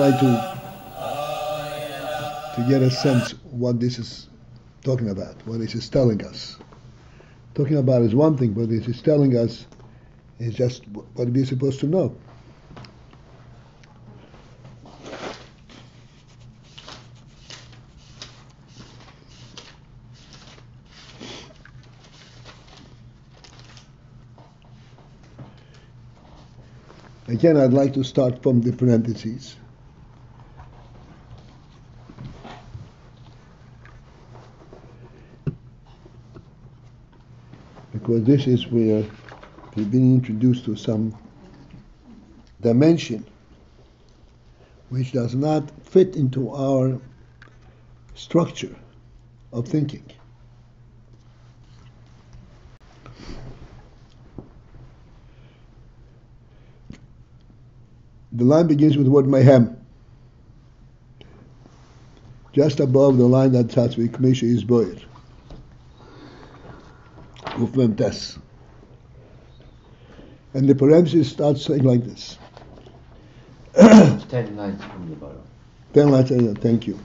try to get a sense what this is talking about, what this is telling us. Talking about is one thing, but this is telling us is just what we're supposed to know. Again, I'd like to start from the parentheses. Because this is where we've been introduced to some dimension which does not fit into our structure of thinking. The line begins with the word mayhem, just above the line that starts with K'mesha is boyer. Tes. And the parenthesis starts saying like this. 10 lines from the bottom. 10 lines, thank you.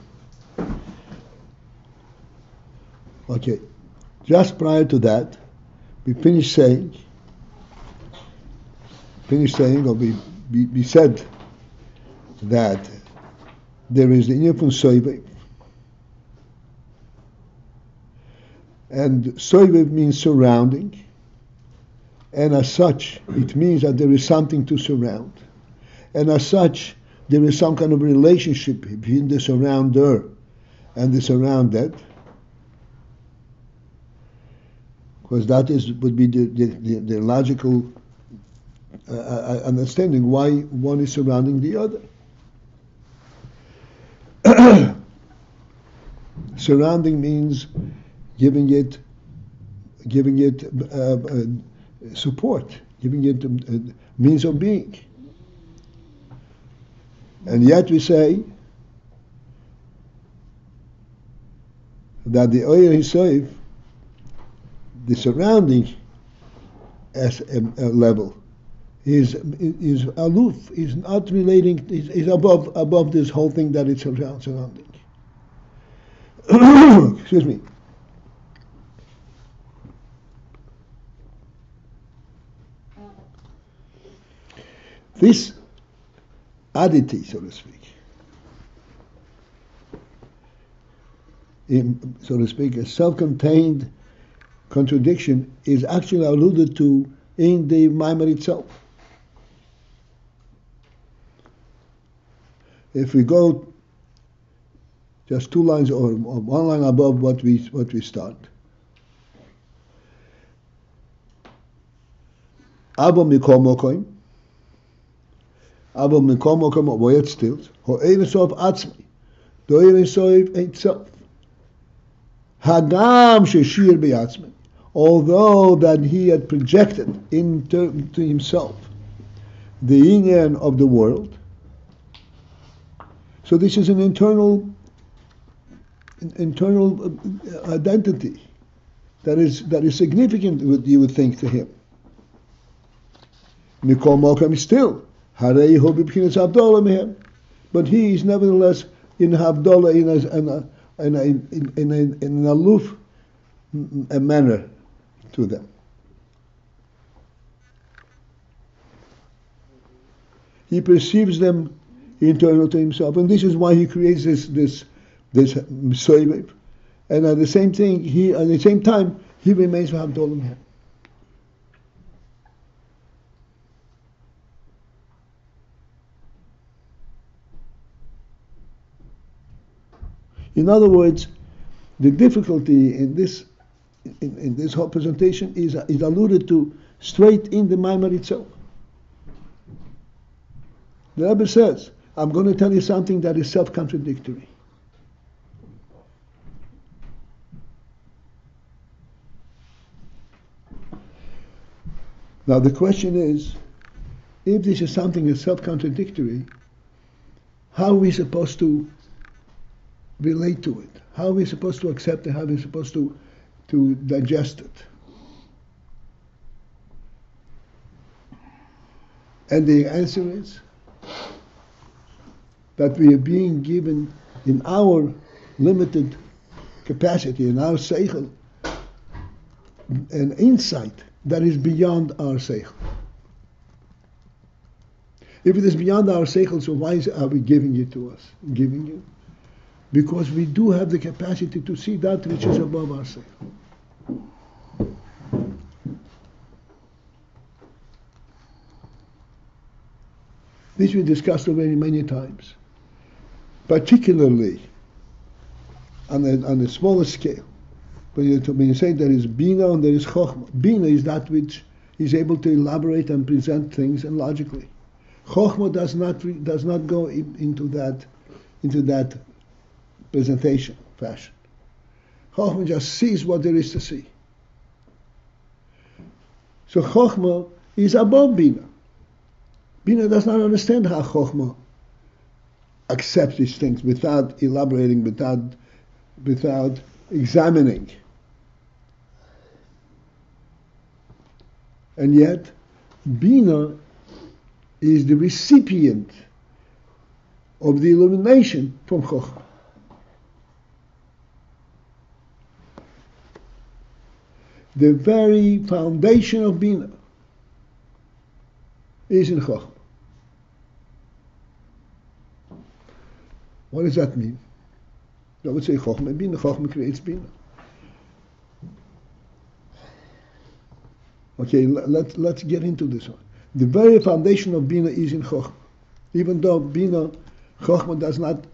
Okay, just prior to that, we finished saying, or we said that there is the inyan from soivev, and soivev means surrounding, and as such it means that there is something to surround, and as such there is some kind of relationship between the surrounder and the surrounded, because that would be the logical understanding why one is surrounding the other. Surrounding means giving it support, giving it means of being. And yet we say that the Oyer Hisoif, the surrounding as a level, is aloof, is not relating, is above this whole thing that it's surrounding. Excuse me. This oddity, so to speak, a self-contained contradiction is actually alluded to in the Maimar itself. If we go just 2 lines or 1 line above what we start, Abo mikol mokoim, Abo mikol mokoim avoyet stilt, ho einsov atzmi, do einsov itself, hagam sheshir beyatzmi, although that he had projected into himself the inyan of the world. So this is an internal identity that is significant, you would think, to him. Mikol Mokem still, Harei Hu b'bchinas Havdalah mehem, but he is nevertheless in Havdalah in an aloof manner to them. He perceives them internal to himself, and this is why he creates this soivev, and at the same time he remains Havdalah mehem. In other words, the difficulty in this whole presentation is alluded to straight in the Maimar itself. The Rebbe says, I'm going to tell you something that is self-contradictory. Now the question is, if this is something that's self-contradictory, how are we supposed to relate to it? How are we supposed to accept it? How are we supposed to digest it? And the answer is that we are being given in our limited capacity, in our sechel, an insight that is beyond our sechel. If it is beyond our sechel, so why are we giving it to us? Giving you? Because we do have the capacity to see that which is above our sechel. This we discussed already many times, particularly on a smaller scale. When you say there is binah and there is chochmah, binah is that which is able to elaborate and present things and logically. Chochmah does not go into that presentation fashion. Chochmah just sees what there is to see. So chochmah is above binah. Binah does not understand how chochmah accepts these things without elaborating, without examining. And yet, binah is the recipient of the illumination from chochmah. The very foundation of binah is in chochmah. What does that mean? I would say chochmah and binah. Chochmah creates binah. Okay, let's get into this one. The very foundation of binah is in chochmah. Even though chochmah does not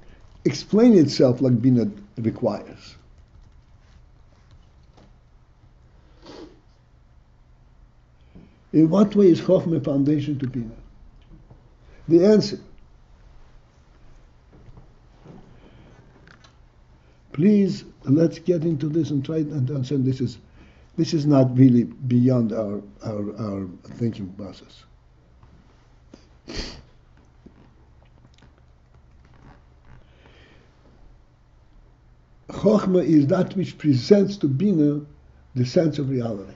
explain itself like binah requires. In what way is chochmah a foundation to binah? The answer. Please, let's get into this and try and understand this is not really beyond our thinking process. Chochmah is that which presents to binah the sense of reality.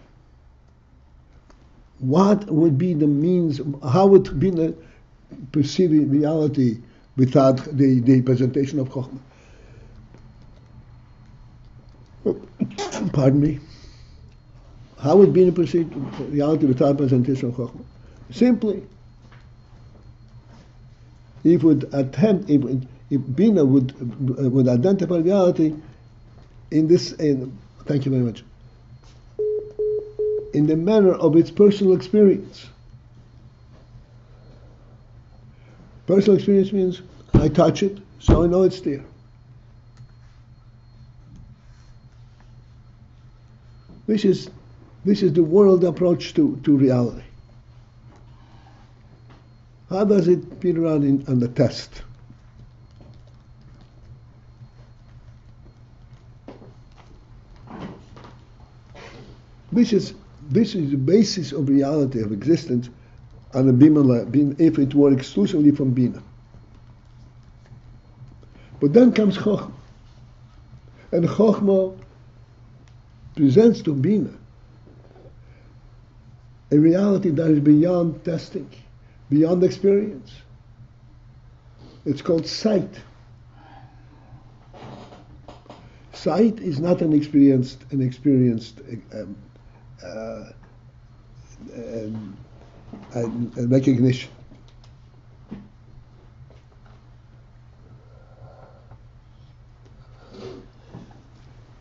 What would be the means? How would binah perceive reality without the presentation of chochmah? Pardon me. How would binah perceive reality without presentation of chochmah? Simply, if binah would identify reality in this. Thank you very much. In the manner of its personal experience. Personal experience means I touch it, so I know it's there. This is the world approach to reality. How does it fit around on the test? This is the basis of reality, of existence, on a binah, if it were exclusively from binah. But then comes chochmah. And chochmah presents to binah a reality that is beyond testing, beyond experience. It's called sight. Sight is not an experienced recognition.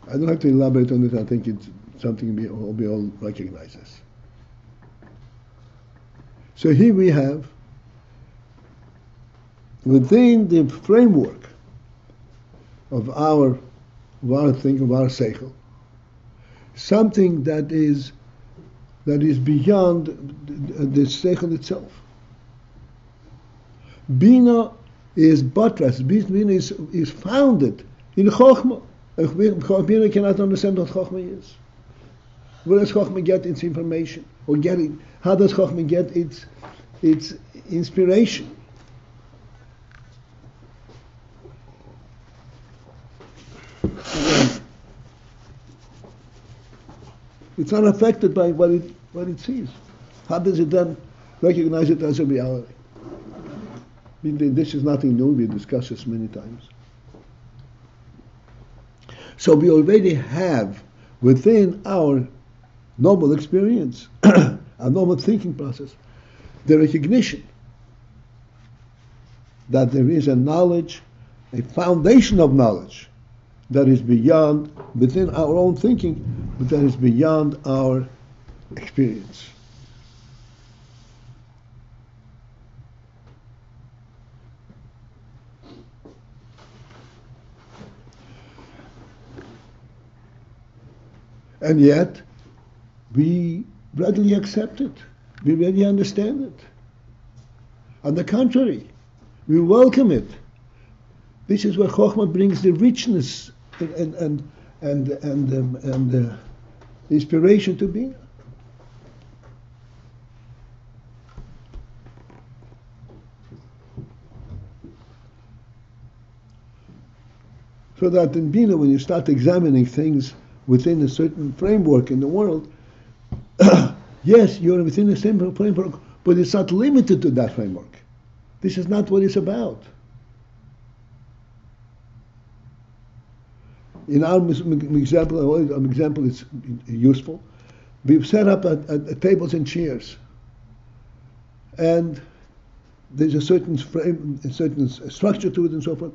I don't have to elaborate on it. I think it's something we all recognize this. So here we have, within the framework of our sechel, something that is beyond the sechel itself. Binah is buttressed. Binah is founded in chochmah. Binah cannot understand what chochmah is. Where does chochmah get its information? How does chochmah get its inspiration? It's not affected by what it sees. How does it then recognize it as a reality? This is nothing new. We discussed this many times. So we already have within our normal experience, our normal thinking process, the recognition that there is a knowledge, a foundation of knowledge that is beyond, within our own thinking, but that is beyond our experience. And yet, we readily accept it. We readily understand it. On the contrary, we welcome it. This is where chochmah brings the richness and inspiration to binah. So that in binah, when you start examining things within a certain framework in the world, yes, you're within the same framework, but it's not limited to that framework. This is not what it's about. In our example is useful. We've set up a tables and chairs, and there's a certain frame, a certain structure to it, and so forth.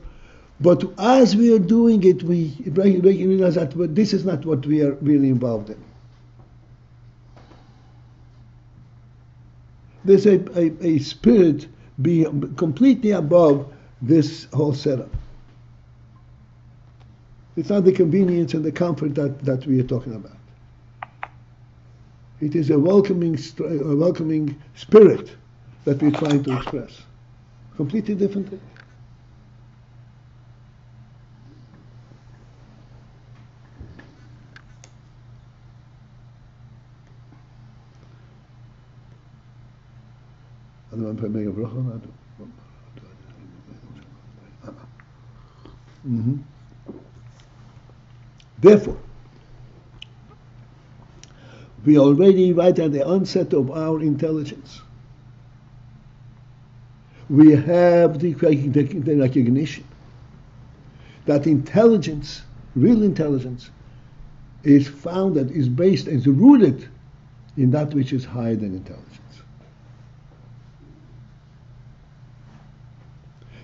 But as we are doing it, we realize that this is not what we are really involved in. There's a spirit being completely above this whole setup. It's not the convenience and the comfort that we are talking about. It is a welcoming spirit that we're trying to express. Completely different thing. Therefore, we already, right at the onset of our intelligence, we have the recognition that intelligence, real intelligence, is founded, is based, is rooted in that which is higher than intelligence.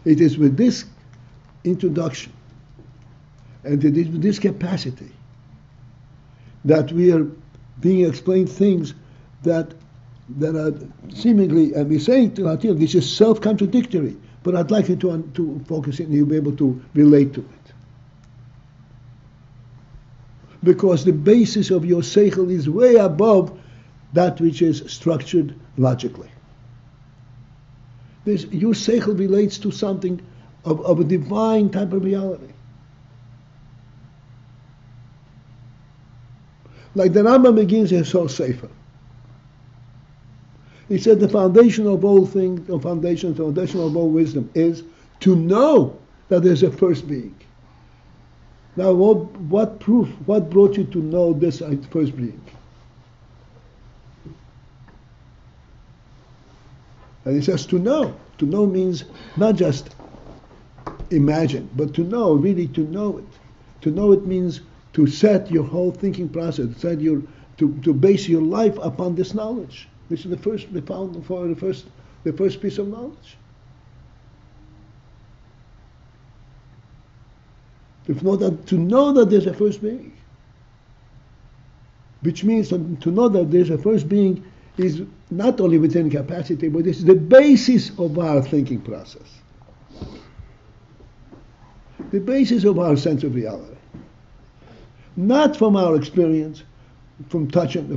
It is with this introduction and it is with this capacity that we are being explained things that are seemingly, and we're saying to PALTIEL, this is self-contradictory, but I'd like you to focus and you'll be able to relate to it. Because the basis of your sechel is way above that which is structured logically. Your sechel relates to something of a divine type of reality. Like the Rambam begins his whole sefer. He said the foundation of all things, the foundation of all wisdom is to know that there's a first being. Now, what brought you to know this first being? And he says to know. To know means not just imagine, but to know, really to know it. To know it means to set your whole thinking process, to base your life upon this knowledge. This is the first piece of knowledge. To know that there's a first being, which means to know that there's a first being is not only within capacity, but it's the basis of our thinking process. The basis of our sense of reality. Not from our experience, from touch and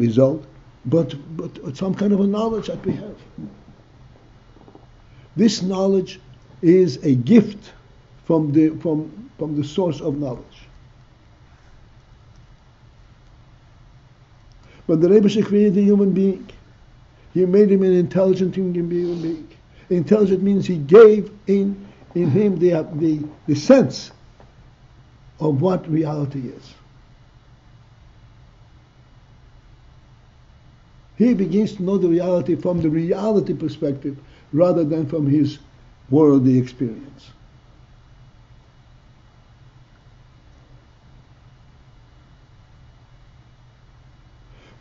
result, but some kind of a knowledge that we have. This knowledge is a gift from the source of knowledge. When the REBBE created a human being, he made him an intelligent human being. Intelligent means he gave in him the sense of what reality is. He begins to know the reality from the reality perspective rather than from his worldly experience.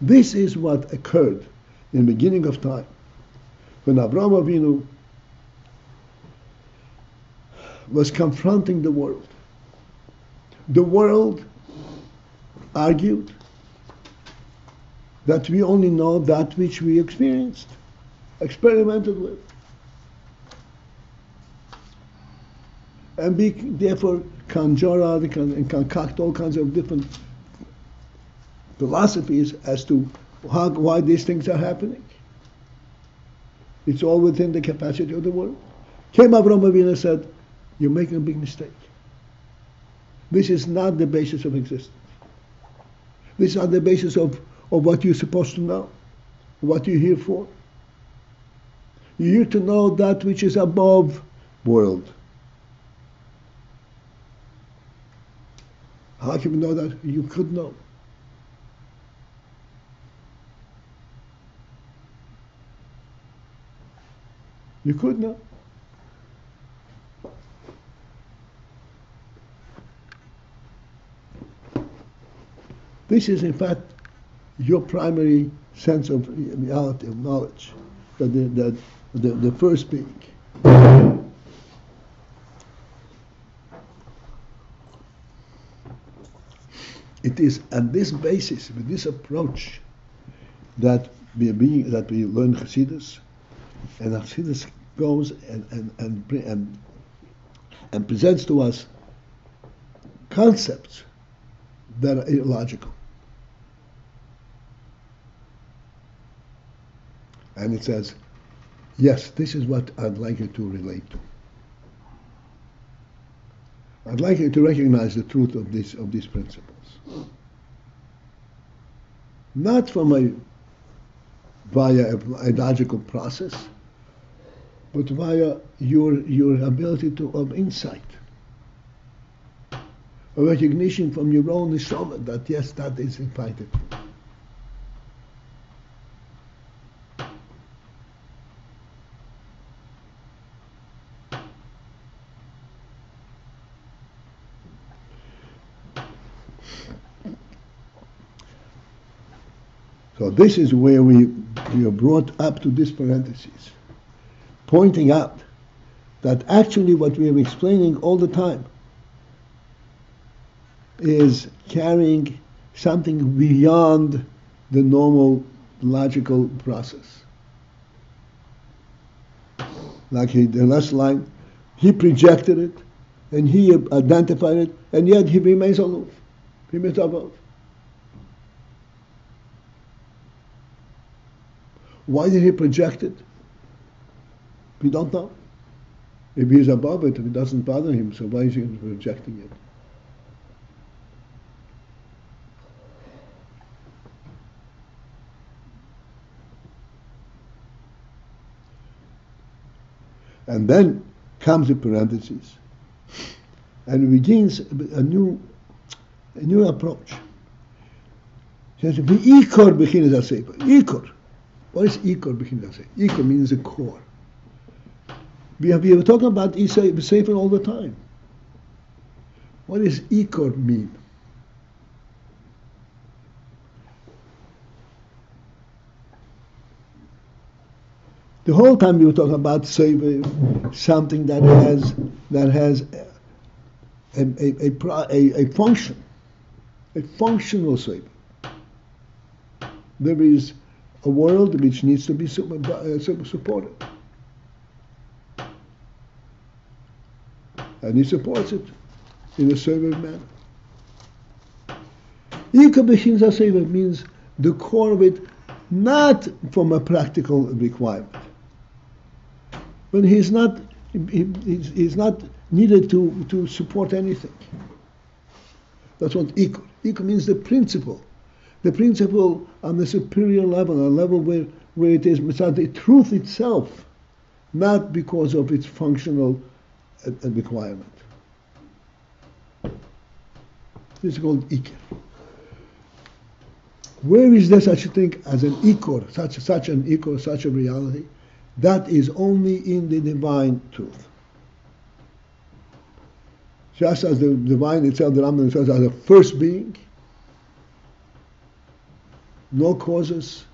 This is what occurred in the beginning of time, when Avraham Avinu was confronting the world. The world argued that we only know that which we experienced, experimented with. And we therefore conjure out and concoct all kinds of different philosophies as to why these things are happening. It's all within the capacity of the world. Came Avraham Avinu and said, you're making a big mistake. This is not the basis of existence. This is not the basis of what you're supposed to know, what you're here for. You're here to know that which is above world. How can you know that? You could know. You could know. This is, in fact, your primary sense of reality, of knowledge, that the first being. It is at this basis, with this approach, that we learn Chassidus, and Chassidus goes and presents to us concepts that are illogical. And it says, yes, this is what I'd like you to relate to. I'd like you to recognize the truth of these principles. Not via a logical process, but via your ability of insight, a recognition from your own neshama that yes, that is in fact it. So this is where we are brought up to this parenthesis, pointing out that actually what we are explaining all the time is carrying something beyond the normal logical process. Like the last line, he projected it, and he identified it, and yet he remains aloof. He remains above. Why did he project it? We don't know. If he's above it, it doesn't bother him, so why is he projecting it? And then comes the parentheses, and it begins a new approach. It says, "Ikor bechinas hasefer." Ikor. What is ikor bechinas hasefer? Ikor means the core. We have talking about sefer all the time. What does ikor mean? The whole time we were talking about sefer, something that has a function, a functional sefer. There is a world which needs to be supported, and he supports it in a servant manner. Ikar b'chinas hasefer means the core of it, not from a practical requirement. But he's not needed to support anything. That's what ikar. Ikar means the principle. The principle on the superior level, a level where it is the truth itself, not because of its functional requirement. This is called ikar. Where is there such a thing as an ikor, such an ikor, such a reality? That is only in the divine truth. Just as the divine itself, the Rambam says, as a first being, no causes,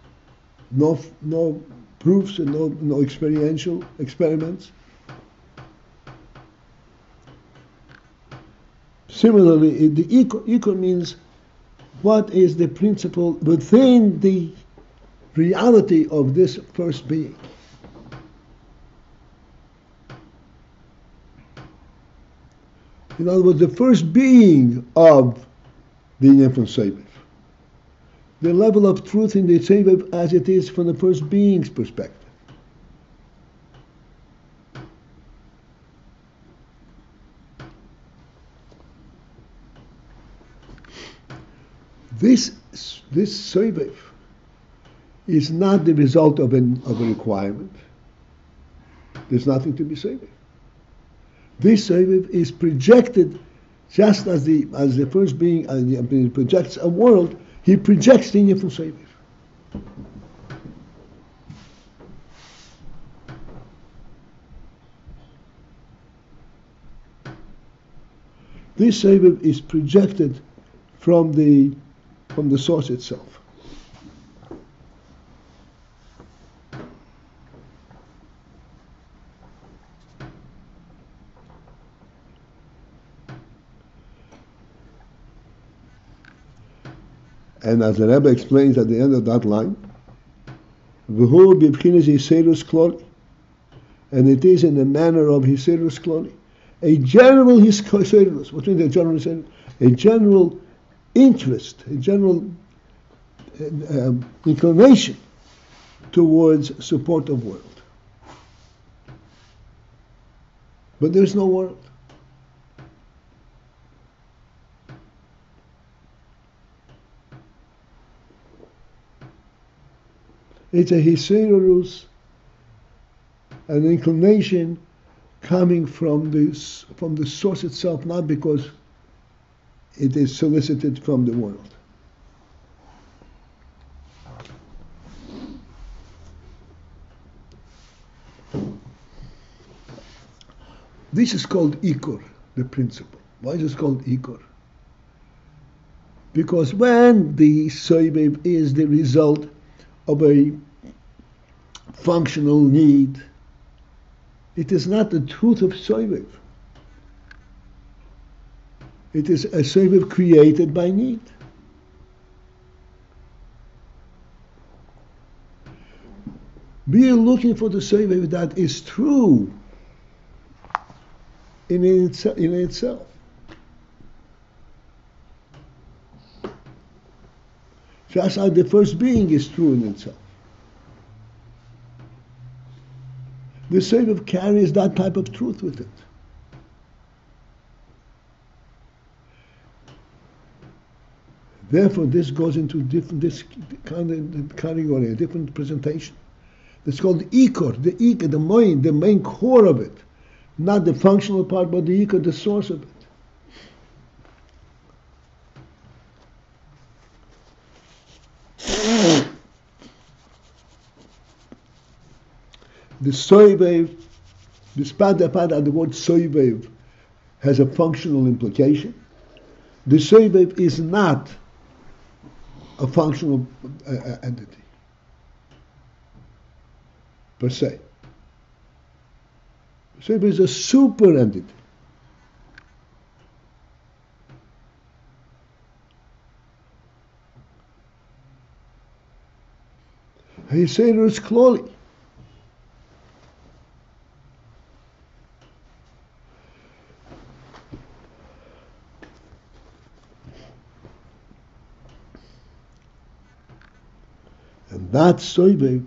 no proofs, and no experiential experiments. Similarly, the ikor means what is the principle within the reality of this first being. In other words, the first being of the infinite Seviv. The level of truth in the Seviv as it is from the first being's perspective. This Seviv is not the result of a requirement. There's nothing to be Seviv. This Seviv is projected just as the first being projects a world, he projects the infinite Seviv. This Seviv is projected from the source itself. And as the Rebbe explains at the end of that line, V'hu b'bchinas hiserus kloli, and it is in the manner of hiserus kloli, a general hiserus. What means a general hiserus? A general interest, a general inclination towards support of world. But there's no world. It's a hiserus, an inclination coming from the source itself, not because it is solicited from the world. This is called ikor, the principle. Why is it called ikor? Because when the Seviv is the result of a functional need, it is not the truth of Seviv. It is a Seviv created by need. We are looking for the Seviv that is true in itself. Just as the first being is true in itself. The Seviv carries that type of truth with it. Therefore, this goes into this kind of category, a different presentation. It's called ikor, the main core of it, not the functional part, but the ikor, the source of it. The Seviv, despite the fact that the word Seviv has a functional implication, the Seviv is not a functional entity per se. Seviv is a super entity. Hiserus kloli. And that Seviv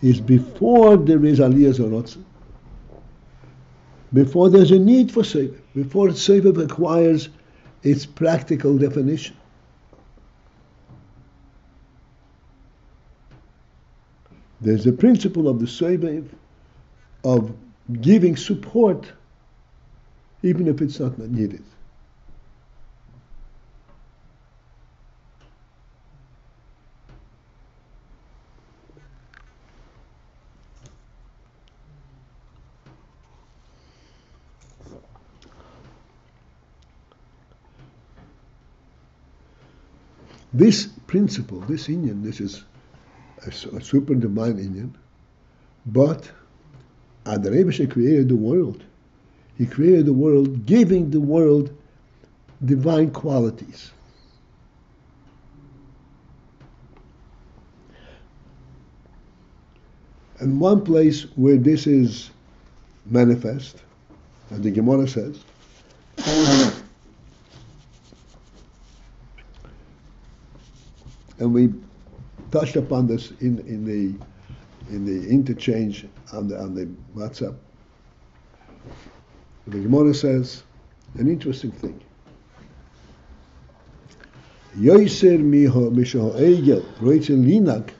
is before there is Aliyah Zorotza, before there's a need for Seviv, before Seviv acquires its practical definition. There's a principle of the Seviv of giving support even if it's not needed. This principle, this inyan, this is a super divine inyan, but the REBBE created the world. He created the world, giving the world divine qualities. And one place where this is manifest, as the Gemara says, and we touched upon this in the interchange on the WhatsApp. The Gemara says an interesting thing. Yoiser misho egel roitzel linak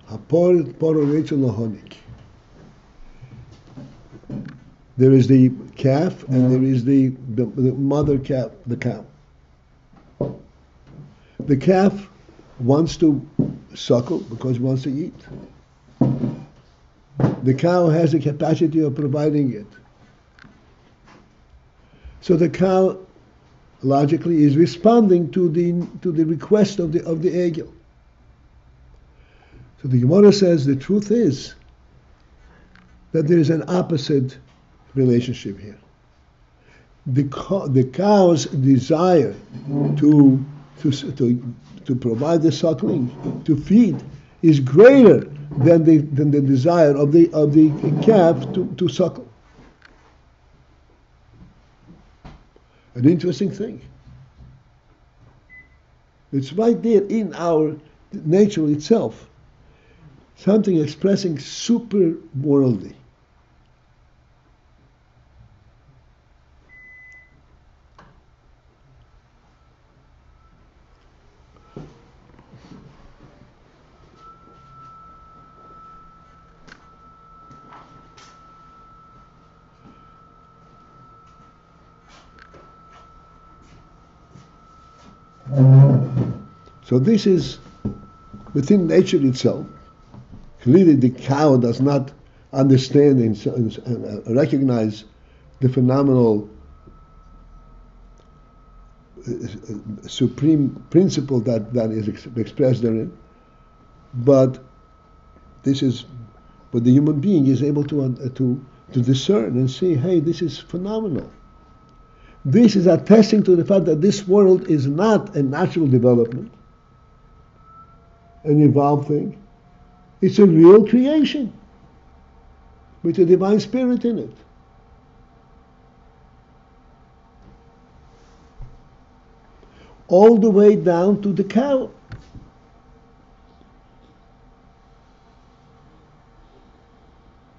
hapor poro roitzel lahonik. There is the calf and there is the mother calf, the cow. The calf wants to suckle because it wants to eat. The cow has the capacity of providing it. So the cow logically is responding to the request of the egel. So the Gemara says the truth is that there is an opposite relationship here. The cow's desire to provide the suckling, to feed, is greater than the desire of the calf to suckle. An interesting thing. It's right there in our nature itself. Something expressing super worldly. So this is within nature itself. Clearly the cow does not understand and recognize the phenomenal supreme principle that is expressed therein. But this is what the human being is able to discern and see, hey, this is phenomenal. This is attesting to the fact that this world is not a natural development, an evolved thing. It's a real creation with a divine spirit in it. All the way down to the cow.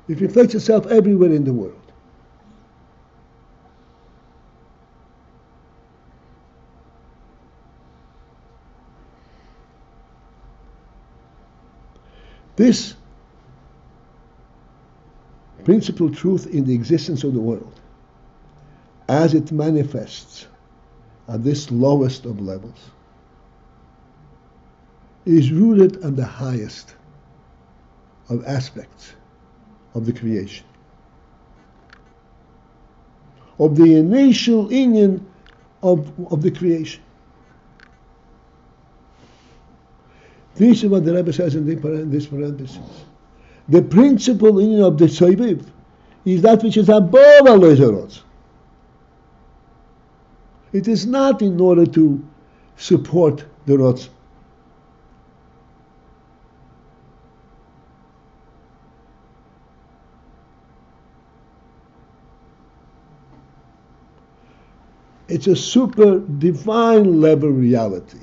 It reflects itself everywhere in the world. This principal truth in the existence of the world, as it manifests at this lowest of levels, is rooted on the highest of aspects of the creation, of the initial inyan of the creation. This is what the Rebbe says in this parenthesis. The principal inyan of the Soiviv is that which is above Alois Harotz. It is not in order to support the Rotz. It's a super divine level reality.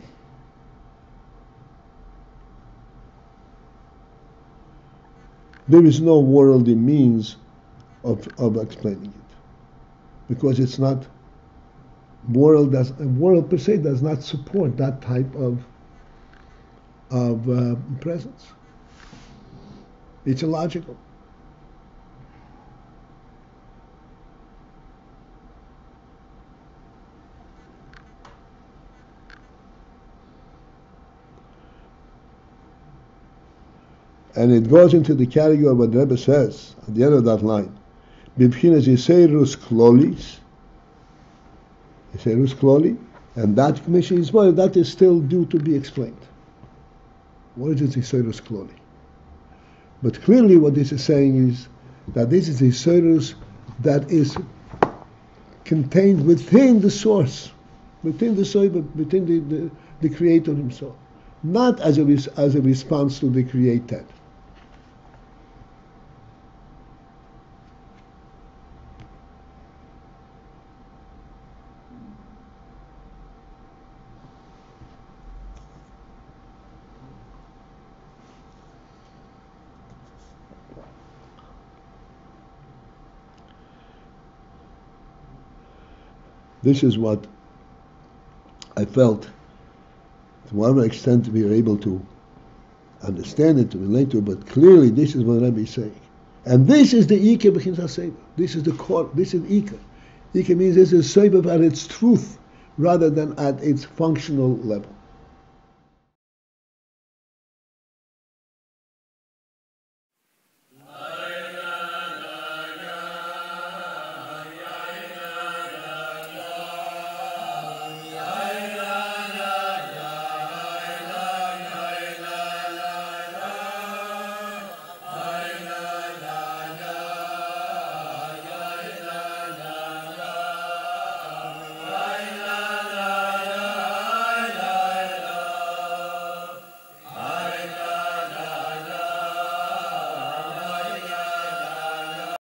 There is no worldly means of explaining it, because it's not world per se does not support that type of presence. It's illogical. And it goes into the category of what the Rebbe says at the end of that line. Bibchinas Yiseirus Klolis, Yiseirus Kloli, And that commission is well, that is still due to be explained. What is Yisoros Kloli? But clearly what this is saying is that this is Yisoros that is contained within the source, within the Soiba, within the Creator himself, not as a response to the created. This is what I felt, to whatever extent we are able to understand it, to relate to it, but clearly this is what Rebbe is saying. And this is the Ike B'chin HaSeiba. This is the core, this is Ike. Ike means this is Seiba at its truth, rather than at its functional level.